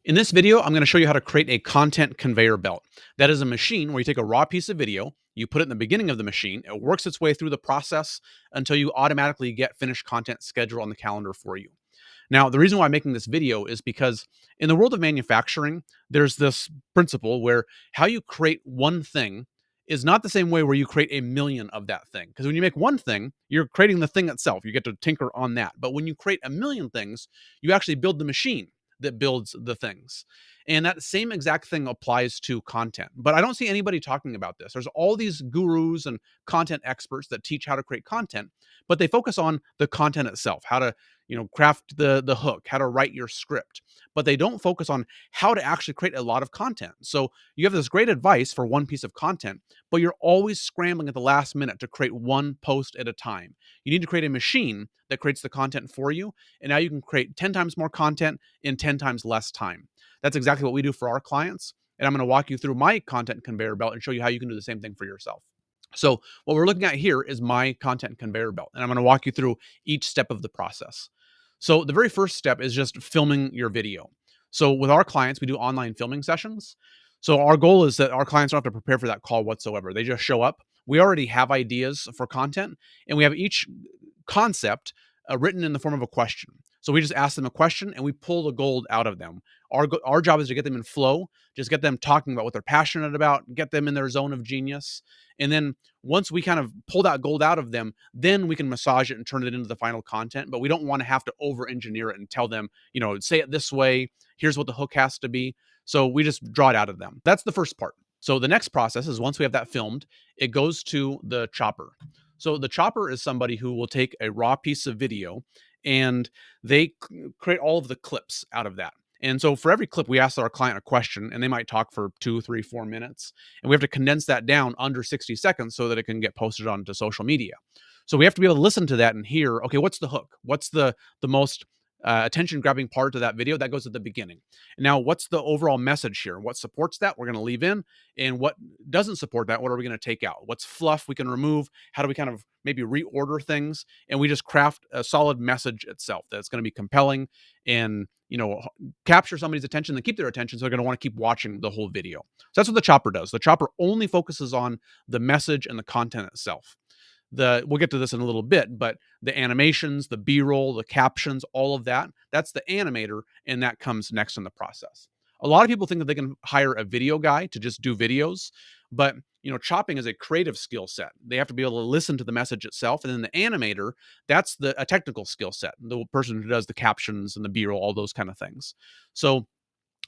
In this video, I'm going to show you how to create a content conveyor belt. That is a machine where you take a raw piece of video, you put it in the beginning of the machine, it works its way through the process until you automatically get finished content scheduled on the calendar for you. Now, the reason why I'm making this video is because in the world of manufacturing, there's this principle where how you create one thing is not the same way where you create a million of that thing. Because when you make one thing, you're creating the thing itself. You get to tinker on that. But when you create a million things, you actually build the machine that builds the things. And that same exact thing applies to content. But I don't see anybody talking about this. There's all these gurus and content experts that teach how to create content, but they focus on the content itself, how to craft the hook, how to write your script, but they don't focus on how to actually create a lot of content. So you have this great advice for one piece of content, but you're always scrambling at the last minute to create one post at a time. You need to create a machine that creates the content for you, and now you can create 10 times more content in 10 times less time. That's exactly what we do for our clients, and I'm going to walk you through my content conveyor belt and show you how you can do the same thing for yourself. So what we're looking at here is my content conveyor belt, and I'm going to walk you through each step of the process. So the very first step is just filming your video. So with our clients, we do online filming sessions. So our goal is that our clients don't have to prepare for that call whatsoever. They just show up. We already have ideas for content, and we have each concept written in the form of a question. So we just ask them a question and we pull the gold out of them. Our job is to get them in flow, just get them talking about what they're passionate about, get them in their zone of genius. And then once we kind of pull that gold out of them, then we can massage it and turn it into the final content. But we don't want to have to over engineer it and tell them, say it this way. Here's what the hook has to be. So we just draw it out of them. That's the first part. So the next process is once we have that filmed, it goes to the chopper. So the chopper is somebody who will take a raw piece of video and they create all of the clips out of that. And so for every clip, we ask our client a question and they might talk for 2, 3, 4 minutes. And we have to condense that down under 60 seconds so that it can get posted onto social media. So we have to be able to listen to that and hear, okay, what's the hook? What's the most attention grabbing part of that video? That goes at the beginning. And now what's the overall message here? What supports that? We're going to leave in. And what doesn't support that? What are we going to take out? What's fluff we can remove? How do we kind of maybe reorder things? And we just craft a solid message itself that's going to be compelling and capture somebody's attention and keep their attention, so they're going to want to keep watching the whole video. So that's what the chopper does. The chopper only focuses on the message and the content itself. We'll get to this in a little bit, but the animations, the B-roll, the captions, all of that, that's the animator, and that comes next in the process. A lot of people think that they can hire a video guy to just do videos, but chopping is a creative skill set. They have to be able to listen to the message itself, and then the animator, that's a technical skill set. The person who does the captions and the B-roll, all those kind of things. So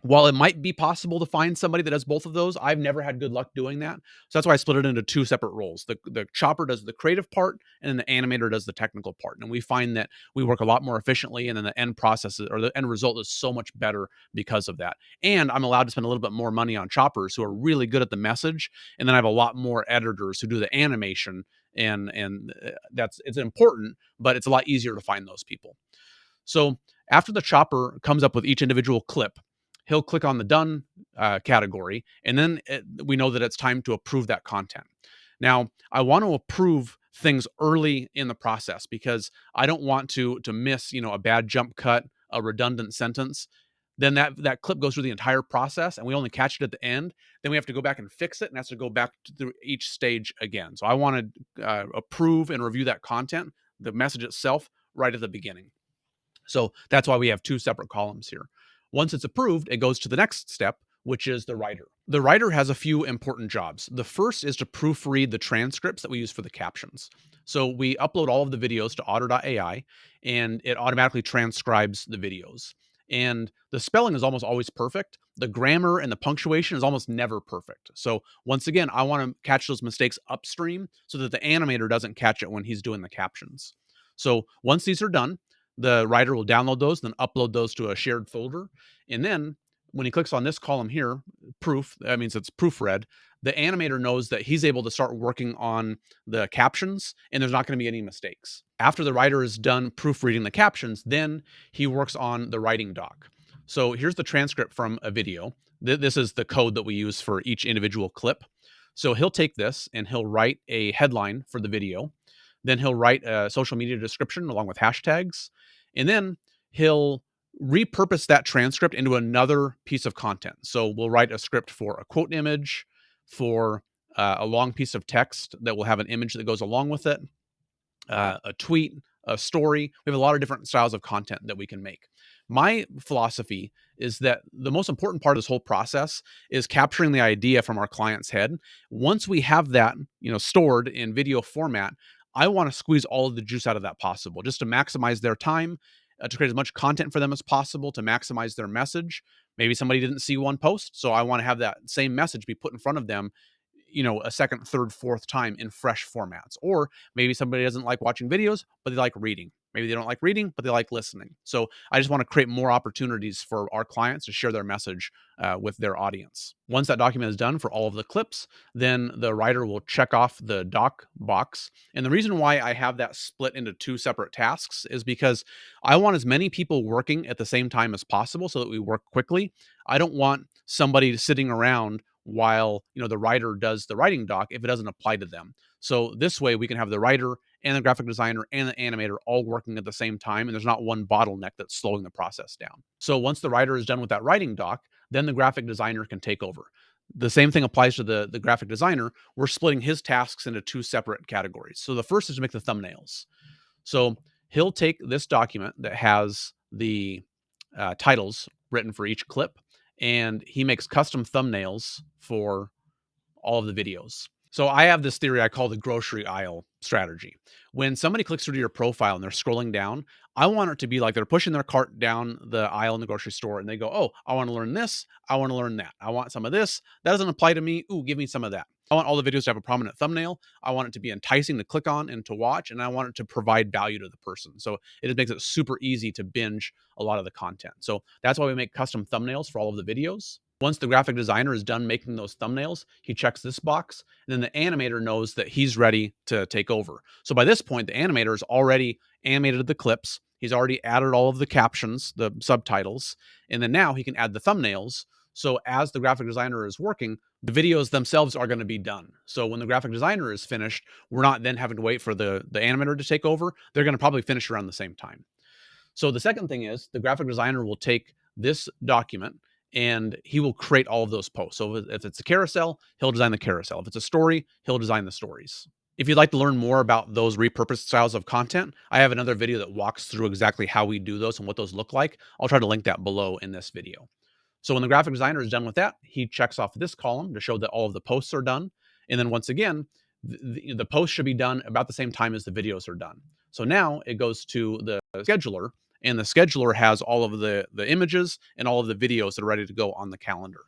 while it might be possible to find somebody that does both of those, I've never had good luck doing that. So that's why I split it into two separate roles. The chopper does the creative part, and then the animator does the technical part. And we find that we work a lot more efficiently, and then the end process or the end result is so much better because of that. And I'm allowed to spend a little bit more money on choppers who are really good at the message, and then I have a lot more editors who do the animation. And it's important, but it's a lot easier to find those people. So after the chopper comes up with each individual clip, he'll click on the done category, and then we know that it's time to approve that content. Now, I want to approve things early in the process because I don't want to miss, a bad jump cut, a redundant sentence. Then that clip goes through the entire process, and we only catch it at the end. Then we have to go back and fix it, and has to go back through each stage again. So I want to approve and review that content, the message itself, right at the beginning. So that's why we have two separate columns here. Once it's approved, it goes to the next step, which is the writer. The writer has a few important jobs. The first is to proofread the transcripts that we use for the captions. So we upload all of the videos to otter.ai, and it automatically transcribes the videos. And the spelling is almost always perfect. The grammar and the punctuation is almost never perfect. So once again, I want to catch those mistakes upstream so that the animator doesn't catch it when he's doing the captions. So once these are done, the writer will download those, then upload those to a shared folder. And then when he clicks on this column here, proof, that means it's proofread, the animator knows that he's able to start working on the captions and there's not going to be any mistakes. After the writer is done proofreading the captions, then he works on the writing doc. So here's the transcript from a video. This is the code that we use for each individual clip. So he'll take this and he'll write a headline for the video. Then he'll write a social media description along with hashtags. And then he'll repurpose that transcript into another piece of content. So we'll write a script for a quote image, for a long piece of text that will have an image that goes along with it, a tweet, a story. We have a lot of different styles of content that we can make. My philosophy is that the most important part of this whole process is capturing the idea from our client's head. Once we have that, stored in video format, I want to squeeze all of the juice out of that possible, just to maximize their time, to create as much content for them as possible, to maximize their message. Maybe somebody didn't see one post, so I want to have that same message be put in front of them, a second, third, fourth time in fresh formats. Or maybe somebody doesn't like watching videos, but they like reading. Maybe they don't like reading, but they like listening. So I just want to create more opportunities for our clients to share their message with their audience. Once that document is done for all of the clips, then the writer will check off the doc box. And the reason why I have that split into two separate tasks is because I want as many people working at the same time as possible so that we work quickly. I don't want somebody sitting around while the writer does the writing doc if it doesn't apply to them. So this way we can have the writer and the graphic designer and the animator all working at the same time, and there's not one bottleneck that's slowing the process down. So once the writer is done with that writing doc, then the graphic designer can take over. The same thing applies to the graphic designer. We're splitting his tasks into two separate categories. So the first is to make the thumbnails. So he'll take this document that has the titles written for each clip, and he makes custom thumbnails for all of the videos. So I have this theory I call the grocery aisle strategy. When somebody clicks through to your profile and they're scrolling down, I want it to be like they're pushing their cart down the aisle in the grocery store and they go, "Oh, I want to learn this. I want to learn that. I want some of this. That doesn't apply to me. Ooh, give me some of that." I want all the videos to have a prominent thumbnail. I want it to be enticing to click on and to watch, and I want it to provide value to the person. So it just makes it super easy to binge a lot of the content. So that's why we make custom thumbnails for all of the videos. Once the graphic designer is done making those thumbnails, he checks this box, and then the animator knows that he's ready to take over. So by this point, the animator has already animated the clips. He's already added all of the captions, the subtitles, and then now he can add the thumbnails. So as the graphic designer is working, the videos themselves are going to be done. So when the graphic designer is finished, we're not then having to wait for the animator to take over. They're going to probably finish around the same time. So the second thing is the graphic designer will take this document and he will create all of those posts. So if it's a carousel, he'll design the carousel. If it's a story, he'll design the stories. If you'd like to learn more about those repurposed styles of content, I have another video that walks through exactly how we do those and what those look like. I'll try to link that below in this video. So when the graphic designer is done with that, he checks off this column to show that all of the posts are done. And then once again, the post should be done about the same time as the videos are done. So now it goes to the scheduler, and the scheduler has all of the images and all of the videos that are ready to go on the calendar.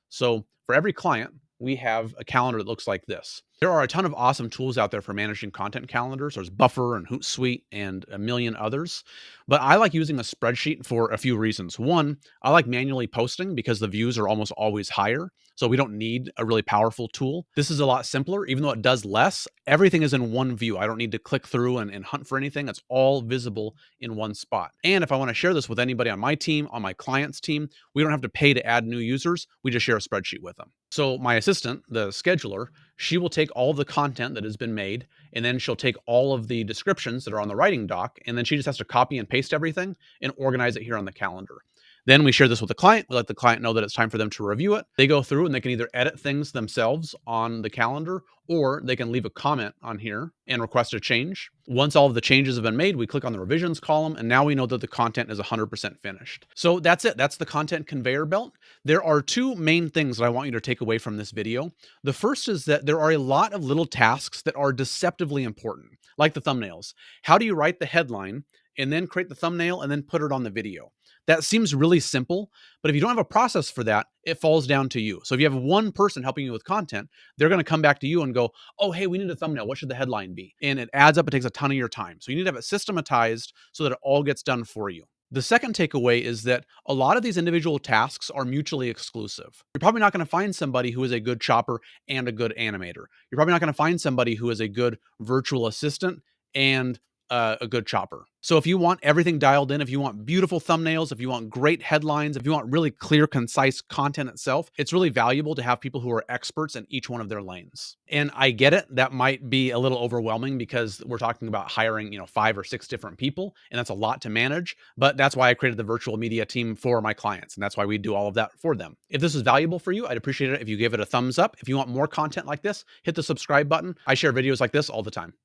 So for every client, we have a calendar that looks like this. There are a ton of awesome tools out there for managing content calendars. There's Buffer and Hootsuite and a million others. But I like using a spreadsheet for a few reasons. One, I like manually posting because the views are almost always higher. So we don't need a really powerful tool. This is a lot simpler, even though it does less. Everything is in one view. I don't need to click through and hunt for anything. It's all visible in one spot. And if I want to share this with anybody on my team, on my client's team, we don't have to pay to add new users. We just share a spreadsheet with them. So my assistant, the scheduler, she will take all of the content that has been made, and then she'll take all of the descriptions that are on the writing doc, and then she just has to copy and paste everything and organize it here on the calendar. Then we share this with the client. We let the client know that it's time for them to review it. They go through and they can either edit things themselves on the calendar, or they can leave a comment on here and request a change. Once all of the changes have been made, we click on the revisions column, and now we know that the content is 100% finished. So that's it. That's the content conveyor belt. There are two main things that I want you to take away from this video. The first is that there are a lot of little tasks that are deceptively important, like the thumbnails. How do you write the headline and then create the thumbnail and then put it on the video? That seems really simple, but if you don't have a process for that, it falls down to you. So if you have one person helping you with content, they're going to come back to you and go, "Oh, hey, we need a thumbnail. What should the headline be?" And it adds up. It takes a ton of your time. So you need to have it systematized so that it all gets done for you. The second takeaway is that a lot of these individual tasks are mutually exclusive. You're probably not going to find somebody who is a good chopper and a good animator. You're probably not going to find somebody who is a good virtual assistant and a good chopper. So if you want everything dialed in, if you want beautiful thumbnails, if you want great headlines, if you want really clear, concise content itself, it's really valuable to have people who are experts in each one of their lanes. And I get it, that might be a little overwhelming because we're talking about hiring, 5 or 6 different people, and that's a lot to manage. But that's why I created the virtual media team for my clients, and that's why we do all of that for them. If this is valuable for you, I'd appreciate it if you give it a thumbs up. If you want more content like this, hit the subscribe button. I share videos like this all the time.